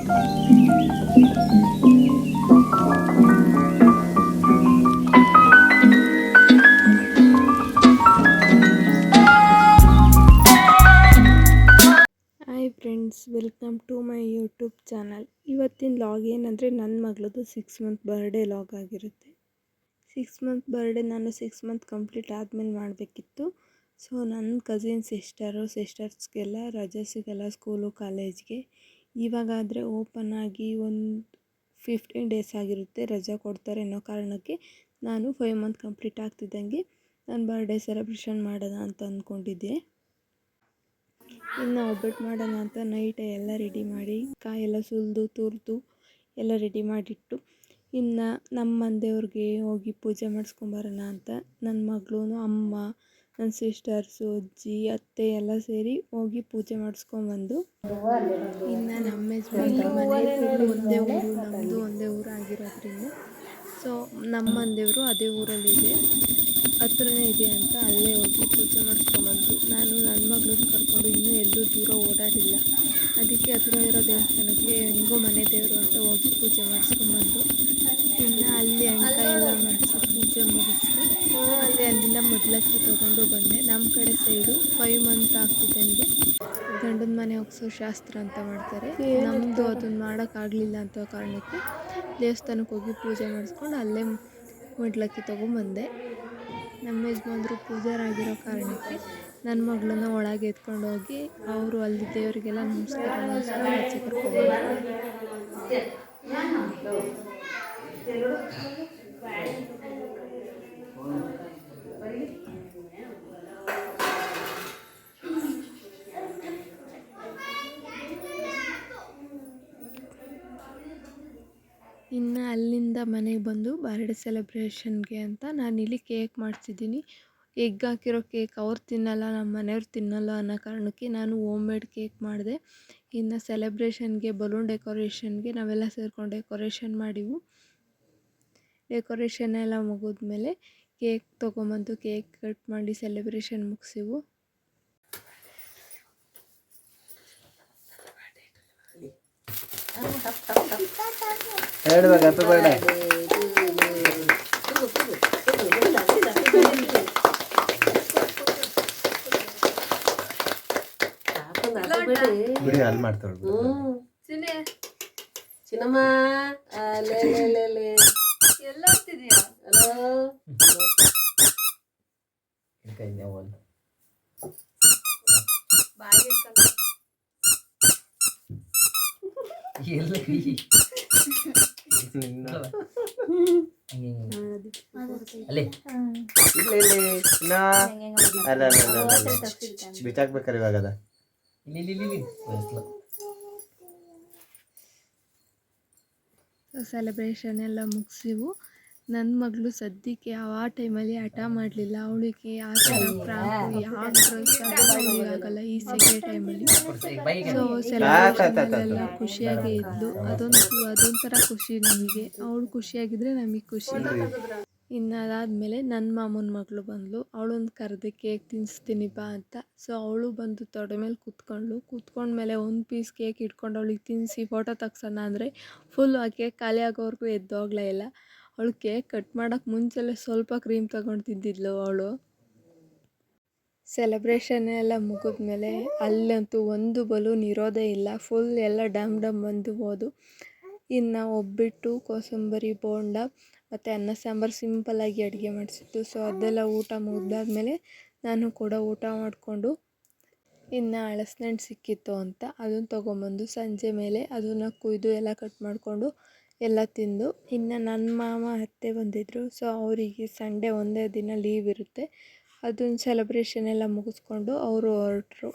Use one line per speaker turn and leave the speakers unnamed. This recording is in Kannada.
Hi friends, welcome to my YouTube channel. ಇವತ್ತಿನ ಲಾಗ್ ಏನಂದರೆ ನನ್ನ ಮಗಳದು 6 ಮಂತ್ ಬರ್ಡೇ ಲಾಗ್ ಆಗಿರುತ್ತೆ. 6 ಮಂತ್ ಬರ್ಡೇ ನಾನು 6 ಮಂತ್ ಕಂಪ್ಲೀಟ್ ಆದಮೇಲೆ ಮಾಡಬೇಕಿತ್ತು. ಸೊ ನನ್ನ ಕಸಿನ್ ಸಿಸ್ಟರ್ಸ್ಗೆಲ್ಲ ರಜೆ ಸಿಗಲ್ಲ ಸ್ಕೂಲು ಕಾಲೇಜ್ಗೆ. ಇವಾಗಾದರೆ ಓಪನ್ ಆಗಿ ಒಂದು 15 ಡೇಸ್ ಆಗಿರುತ್ತೆ, ರಜೆ ಕೊಡ್ತಾರೆ ಅನ್ನೋ ಕಾರಣಕ್ಕೆ ನಾನು 5 ಮಂತ್ ಕಂಪ್ಲೀಟ್ ಆಗ್ತಿದ್ದಂಗೆ ನಾನು ಬರ್ಡೇ ಸೆಲೆಬ್ರೇಷನ್ ಮಾಡೋಣ ಅಂತ ಅಂದ್ಕೊಂಡಿದ್ದೆ. ಇನ್ನು ಒಬ್ಬಟ್ಟು ಮಾಡೋಣ ಅಂತ ನೈಟ್ ಎಲ್ಲ ರೆಡಿ ಮಾಡಿ ಕಾಯೆಲ್ಲ ಸುಲಿದು ತುರಿದು ಎಲ್ಲ ರೆಡಿ ಮಾಡಿಟ್ಟು, ಇನ್ನು ನಮ್ಮ ಮನೆದೇವ್ರಿಗೆ ಹೋಗಿ ಪೂಜೆ ಮಾಡಿಸ್ಕೊಂಬರೋಣ ಅಂತ ನನ್ನ ಮಗಳು, ಅಮ್ಮ, ನನ್ನ ಸಿಸ್ಟರ್ಸು, ಅಜ್ಜಿ, ಅತ್ತೆ ಎಲ್ಲ ಸೇರಿ ಹೋಗಿ ಪೂಜೆ ಮಾಡಿಸ್ಕೊಂಬಂದು, ಇನ್ನು ನಮ್ಮ ಯಜಮಾನ್ರ ಮನೆ ಒಂದೇ ಊರು, ನಮ್ಮದು ಒಂದೇ ಊರು ಆಗಿರೋದ್ರಿಂದ ಸೊ ನಮ್ಮ ಮನೆದೇವರು ಅದೇ ಊರಲ್ಲಿದೆ, ಹತ್ರನೇ ಇದೆ ಅಂತ ಅಲ್ಲೇ ಹೋಗಿ ಪೂಜೆ ಮಾಡಿಸ್ಕೊಂಬಂದ್ವಿ. ನಾನು ನನ್ನ ಮಗಳನ್ನ ಕರ್ಕೊಂಡು ಇನ್ನೂ ಎಲ್ಲೂ ದೂರ ಓಡಾಡಿಲ್ಲ, ಅದಕ್ಕೆ ಹತ್ರ ಇರೋ ದೇವಸ್ಥಾನಕ್ಕೆ ಹೆಂಗೋ ಮನೆ ದೇವರು ಅಂತ ಹೋಗಿ ಪೂಜೆ ಮಾಡಿಸ್ಕೊಂಬಂದು, ಇನ್ನು ಅಲ್ಲಿ ಅಂಕ ಎಲ್ಲ ಮಾಡಿಸಿ ಪೂಜೆ ಮುಗಿಸ್ತು. ಮತ್ತು ಅಲ್ಲಿಂದ ಮೊದಲಕ್ಕಿ ತೊಗೊಂಡು ಬಂದೆ. ನಮ್ಮ ಕಡೆ ಸೈಡು 5 ಮಂತ್ ಆಗ್ತಿದ್ದಂಗೆ ಗಂಡನ ಮನೆ ಒಗ್ಸೋ ಶಾಸ್ತ್ರ ಅಂತ ಮಾಡ್ತಾರೆ. ನಮ್ಮದು ಅದನ್ನು ಮಾಡೋಕ್ಕಾಗಲಿಲ್ಲ ಅಂತ ಕಾರಣಕ್ಕೆ ದೇವಸ್ಥಾನಕ್ಕೆ ಹೋಗಿ ಪೂಜೆ ಮಾಡಿಸ್ಕೊಂಡು ಅಲ್ಲೇ ಮೊದಲಕ್ಕಿ ತೊಗೊಂಬಂದೆ. ನಮ್ಮ ಯಜಮಾನ್ರು ಪೂಜಾರಾಗಿರೋ ಕಾರಣಕ್ಕೆ ನನ್ನ ಮಗಳನ್ನ ಒಳಗೆ ಎತ್ಕೊಂಡು ಹೋಗಿ ಅವರು ಅಲ್ಲಿ ದೇವರಿಗೆಲ್ಲ ನಮಸ್ಕಾರ ಮಾಡಿಸ್ಕೊಂಡು ಆಚೆ ಕರ್ಕೊಂಡ್ಬಂದರು. ಇನ್ನು ಅಲ್ಲಿಂದ ಮನೆಗೆ ಬಂದು ಬರ್ಡೇ ಸೆಲೆಬ್ರೇಷನ್ಗೆ ಅಂತ ನಾನಿಲ್ಲಿ ಕೇಕ್ ಮಾಡ್ತಿದ್ದೀನಿ. ಎಗ್ ಹಾಕಿರೋ ಕೇಕ್ ಅವ್ರು ತಿನ್ನಲ್ಲ, ನಮ್ಮ ಮನೆಯವ್ರು ತಿನ್ನಲ್ಲ ಅನ್ನೋ ಕಾರಣಕ್ಕೆ ನಾನು ಹೋಮ್ ಮೇಡ್ ಕೇಕ್ ಮಾಡಿದೆ. ಇನ್ನು ಸೆಲೆಬ್ರೇಷನ್ಗೆ ಬಲೂನ್ ಡೆಕೋರೇಷನ್ಗೆ ನಾವೆಲ್ಲ ಸೇರ್ಕೊಂಡು ಡೆಕೋರೇಷನ್ ಮಾಡಿವು. ಡೆಕೋರೇಷನ್ ಎಲ್ಲ ಮುಗಿದ್ಮೇಲೆ ಕೇಕ್ ತೊಗೊಂಬಂದು ಕೇಕ್ ಕಟ್ ಮಾಡಿ ಸೆಲೆಬ್ರೇಷನ್ ಮುಗಿಸಿವು.
ಬಿಡಿ ಅಲ್ಲಿ ಮಾಡ್ತಾಳೆ ಚಿನ್ನಮ್ಮ. ಎಲ್ಲ ಹೋಗ್ತಿದ್ಯಾ? ಬಿಚ್ಚಾಕ್ಬೇಕಾರೆ ಇವಾಗದ
ಸೆಲೆಬ್ರೇಷನ್ ಎಲ್ಲ ಮುಗಿಸಿವು. ನನ್ನ ಮಗಳು ಸದ್ಯಕ್ಕೆ ಆ ಟೈಮಲ್ಲಿ ಹಠ ಮಾಡಲಿಲ್ಲ. ಅವಳಿಗೆ ಆ ಥರ ಫ್ರಾಕು ಯಾವ ಡ್ರೆಸ್ ಆಗಲ್ಲ ಈ ಸೆಕೆ ಟೈಮಲ್ಲಿ. ಸೊ ಸೆಲೆಬ್ರೇಷನಲ್ಲೆಲ್ಲ ಖುಷಿಯಾಗೇ ಇದ್ಲು. ಅದೊಂಥರ ಖುಷಿ ನಮಗೆ. ಅವಳು ಖುಷಿಯಾಗಿದ್ದರೆ ನಮಗೆ ಖುಷಿ. ಇನ್ನು ಅದಾದಮೇಲೆ ನನ್ನ ಮಾಮನ ಮಗಳು ಬಂದಳು. ಅವಳೊಂದು ಕರೆದೆ ಕೇಕ್ ತಿನ್ನಿಸ್ತೀನಿ ಬಾ ಅಂತ. ಸೊ ಅವಳು ಬಂದು ತೊಡೆ ಮೇಲೆ ಕೂತ್ಕೊಂಡ್ಮೇಲೆ ಒಂದು ಪೀಸ್ ಕೇಕ್ ಇಟ್ಕೊಂಡು ಅವಳಿಗೆ ತಿನ್ನಿಸಿ ಫೋಟೋ ತೆಗ್ಸೋಣ ಅಂದರೆ ಫುಲ್ ಆ ಕೇಕ್ ಖಾಲಿ ಆಗೋವರೆಗೂ ಎದ್ದೋಗ್ಲೇ ಇಲ್ಲ. ಅವಳು ಕೇಕ್ ಕಟ್ ಮಾಡೋಕ್ಕೆ ಮುಂಚೆಲೆ ಸ್ವಲ್ಪ ಕ್ರೀಮ್ ತಗೊಂಡು ತಿಂದಿದ್ಲು ಅವಳು. ಸೆಲೆಬ್ರೇಷನ್ ಎಲ್ಲ ಮುಗಿದ್ಮೇಲೆ ಅಲ್ಲಂತೂ ಒಂದು ಬಲೂನ್ ಇರೋದೇ ಇಲ್ಲ, ಫುಲ್ ಎಲ್ಲ ಡಮ್ ಬಂದು ಹೋದು. ಇನ್ನು ಒಬ್ಬಟ್ಟು, ಕೋಸಂಬರಿ, ಬೋಂಡ ಮತ್ತು ಅನ್ನ ಸಾಂಬಾರು ಸಿಂಪಲ್ಲಾಗಿ ಅಡುಗೆ ಮಾಡಿಸಿದ್ದು. ಸೊ ಅದೆಲ್ಲ ಊಟ ಮುಗಿದಾದ್ಮೇಲೆ ನಾನು ಕೂಡ ಊಟ ಮಾಡಿಕೊಂಡು, ಇನ್ನು ಹಲಸಿನಣ್ಣು ಸಿಕ್ಕಿತ್ತು ಅಂತ ಅದನ್ನು ತೊಗೊಂಬಂದು ಸಂಜೆ ಮೇಲೆ ಅದನ್ನು ಕುಯ್ದು ಎಲ್ಲ ಕಟ್ ಮಾಡಿಕೊಂಡು ಎಲ್ಲ ತಿಂದು, ಇನ್ನು ನನ್ನ ಮಾಮ ಅತ್ತೆ ಬಂದಿದ್ದರು. ಸೊ ಅವರಿಗೆ ಸಂಡೇ ಒಂದೇ ದಿನ ಲೀವ್ ಇರುತ್ತೆ. ಅದನ್ನು ಸೆಲೆಬ್ರೇಷನ್ ಎಲ್ಲ ಮುಗಿಸ್ಕೊಂಡು ಅವರು ಹೊರಟರು.